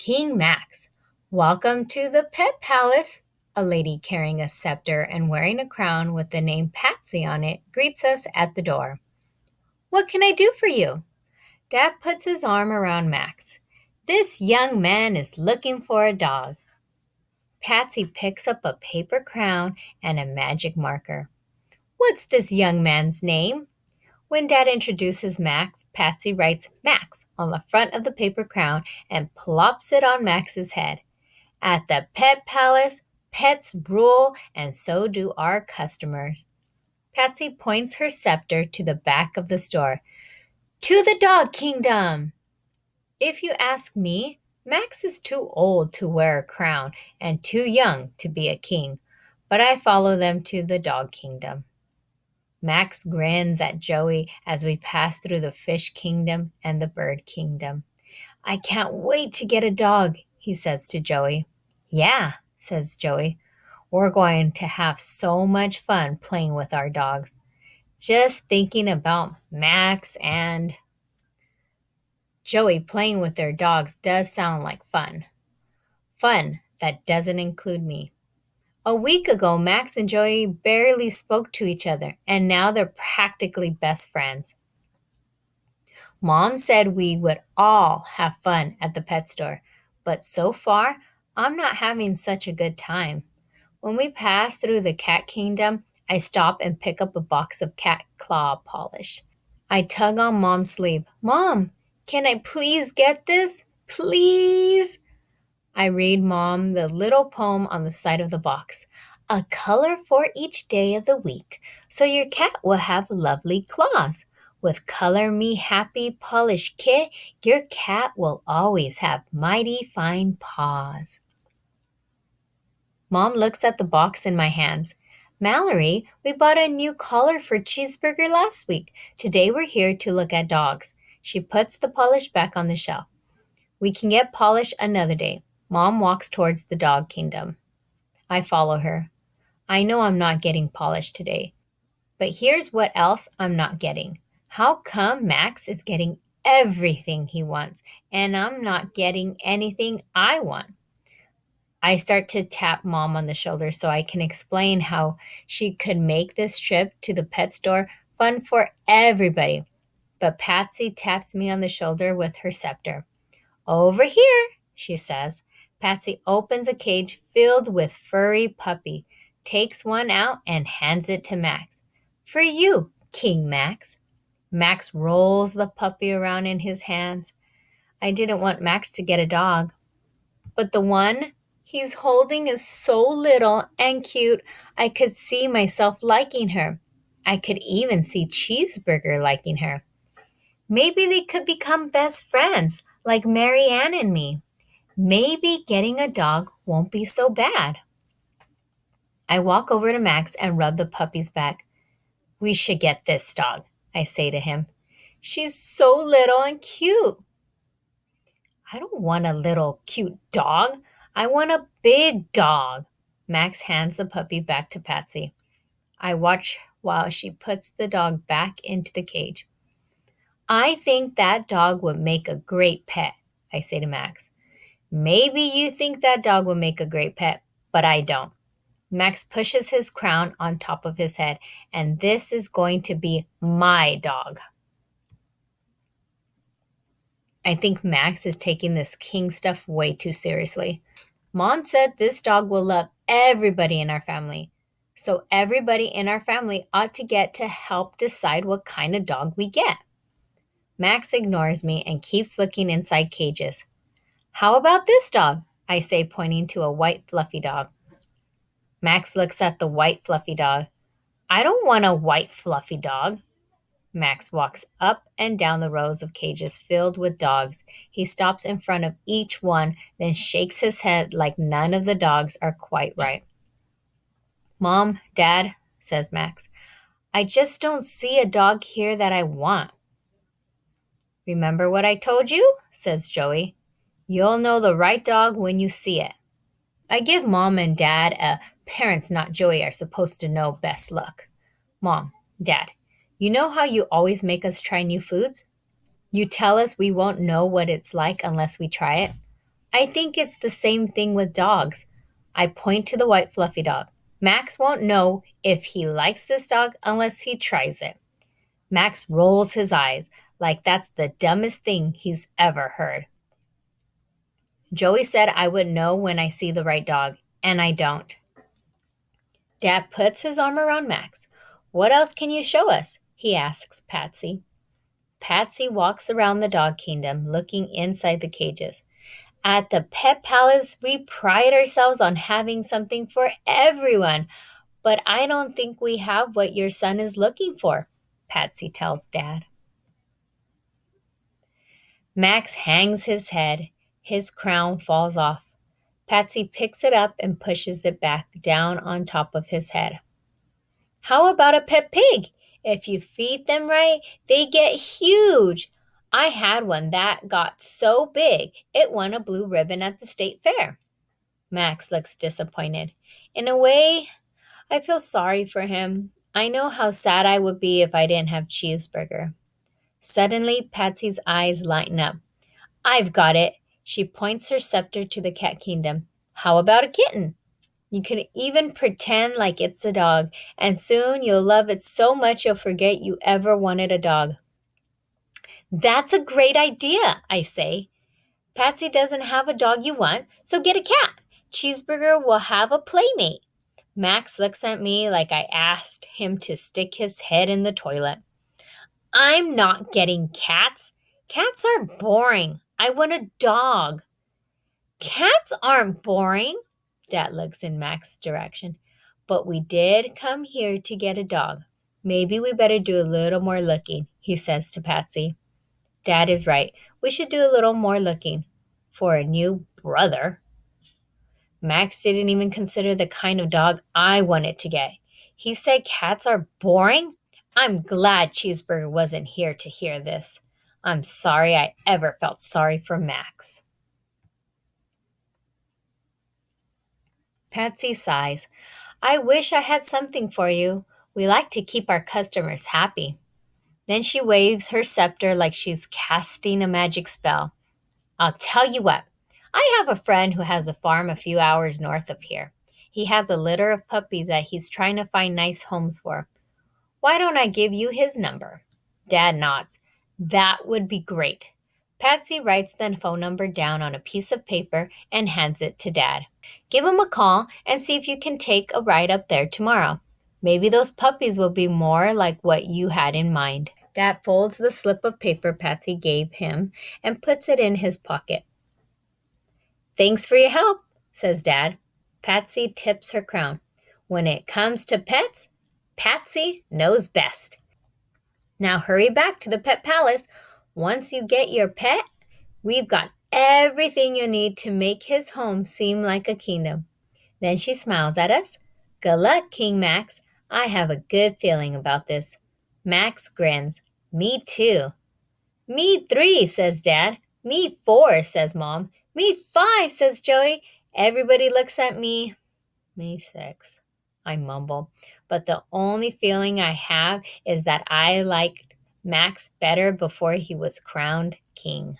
King Max, welcome to the Pet Palace. A lady carrying a scepter and wearing a crown with the name Patsy on it greets us at the door. What can I do for you? Dad puts his arm around Max. This young man is looking for a dog. Patsy picks up a paper crown and a magic marker. What's this young man's name? When Dad introduces Max, Patsy writes Max on the front of the paper crown and plops it on Max's head. At the Pet Palace, pets rule, and so do our customers. Patsy points her scepter to the back of the store. To the dog kingdom! If you ask me, Max is too old to wear a crown and too young to be a king, but I follow them to the dog kingdom. Max grins at Joey as we pass through the fish kingdom and the bird kingdom. I can't wait to get a dog, he says to Joey. Yeah, says Joey. We're going to have so much fun playing with our dogs. Just thinking about Max and Joey playing with their dogs does sound like fun. Fun that doesn't include me. A week ago, Max and Joey barely spoke to each other, and now they're practically best friends. Mom said we would all have fun at the pet store, but so far, I'm not having such a good time. When we pass through the cat kingdom, I stop and pick up a box of cat claw polish. I tug on Mom's sleeve. Mom, can I please get this? Please? I read Mom the little poem on the side of the box. A color for each day of the week, so your cat will have lovely claws. With Color Me Happy Polish Kit, your cat will always have mighty fine paws. Mom looks at the box in my hands. Mallory, we bought a new collar for Cheeseburger last week. Today we're here to look at dogs. She puts the polish back on the shelf. We can get polish another day. Mom walks towards the dog kingdom. I follow her. I know I'm not getting polish today. But here's what else I'm not getting. How come Max is getting everything he wants and I'm not getting anything I want? I start to tap Mom on the shoulder so I can explain how she could make this trip to the pet store fun for everybody. But Patsy taps me on the shoulder with her scepter. Over here, she says. Patsy opens a cage filled with furry puppy, takes one out and hands it to Max. For you, King Max. Max rolls the puppy around in his hands. I didn't want Max to get a dog, but the one he's holding is so little and cute, I could see myself liking her. I could even see Cheeseburger liking her. Maybe they could become best friends, like Mary Ann and me. Maybe getting a dog won't be so bad. I walk over to Max and rub the puppy's back. We should get this dog, I say to him. She's so little and cute. I don't want a little cute dog. I want a big dog. Max hands the puppy back to Patsy. I watch while she puts the dog back into the cage. I think that dog would make a great pet, I say to Max. Maybe you think that dog would make a great pet, but I don't. Max pushes his crown on top of his head, and this is going to be my dog. I think Max is taking this king stuff way too seriously. Mom said this dog will love everybody in our family. So everybody in our family ought to get to help decide what kind of dog we get. Max ignores me and keeps looking inside cages. How about this dog? I say, pointing to a white fluffy dog. Max looks at the white fluffy dog. I don't want a white fluffy dog. Max walks up and down the rows of cages filled with dogs. He stops in front of each one, then shakes his head like none of the dogs are quite right. Mom, Dad, says Max, I just don't see a dog here that I want. Remember what I told you? Says Joey. You'll know the right dog when you see it. I give Mom and Dad a parents, not Joey, are supposed to know best look. Mom, Dad, you know how you always make us try new foods? You tell us we won't know what it's like unless we try it. I think it's the same thing with dogs. I point to the white fluffy dog. Max won't know if he likes this dog unless he tries it. Max rolls his eyes like that's the dumbest thing he's ever heard. Joey said I would know when I see the right dog, and I don't. Dad puts his arm around Max. What else can you show us? He asks Patsy. Patsy walks around the dog kingdom looking inside the cages. At the Pet Palace, we pride ourselves on having something for everyone, but I don't think we have what your son is looking for, Patsy tells Dad. Max hangs his head. His crown falls off. Patsy picks it up and pushes it back down on top of his head. How about a pet pig? If you feed them right, they get huge. I had one that got so big it won a blue ribbon at the state fair. Max looks disappointed. In a way, I feel sorry for him. I know how sad I would be if I didn't have Cheeseburger. Suddenly, Patsy's eyes lighten up. I've got it. She points her scepter to the cat kingdom. How about a kitten? You can even pretend like it's a dog, and soon you'll love it so much you'll forget you ever wanted a dog. That's a great idea, I say. Patsy doesn't have a dog you want, so get a cat. Cheeseburger will have a playmate. Max looks at me like I asked him to stick his head in the toilet. I'm not getting cats. Cats are boring. I want a dog. Cats aren't boring. Dad looks in Max's direction. But we did come here to get a dog. Maybe we better do a little more looking, he says to Patsy. Dad is right. We should do a little more looking. For a new brother. Max didn't even consider the kind of dog I wanted to get. He said cats are boring? I'm glad Cheeseburger wasn't here to hear this. I'm sorry I ever felt sorry for Max. Patsy sighs. I wish I had something for you. We like to keep our customers happy. Then she waves her scepter like she's casting a magic spell. I'll tell you what. I have a friend who has a farm a few hours north of here. He has a litter of puppies that he's trying to find nice homes for. Why don't I give you his number? Dad nods. That would be great. Patsy writes the phone number down on a piece of paper and hands it to Dad. Give him a call and see if you can take a ride up there tomorrow. Maybe those puppies will be more like what you had in mind. Dad folds the slip of paper Patsy gave him and puts it in his pocket. Thanks for your help, says Dad. Patsy tips her crown. When it comes to pets, Patsy knows best. Now hurry back to the pet palace. Once you get your pet, we've got everything you need to make his home seem like a kingdom. Then she smiles at us. Good luck, King Max. I have a good feeling about this. Max grins. Me too. Me 3, says Dad. Me 4, says Mom. Me 5, says Joey. Everybody looks at me. Me 6, I mumble. But the only feeling I have is that I liked Max better before he was crowned king.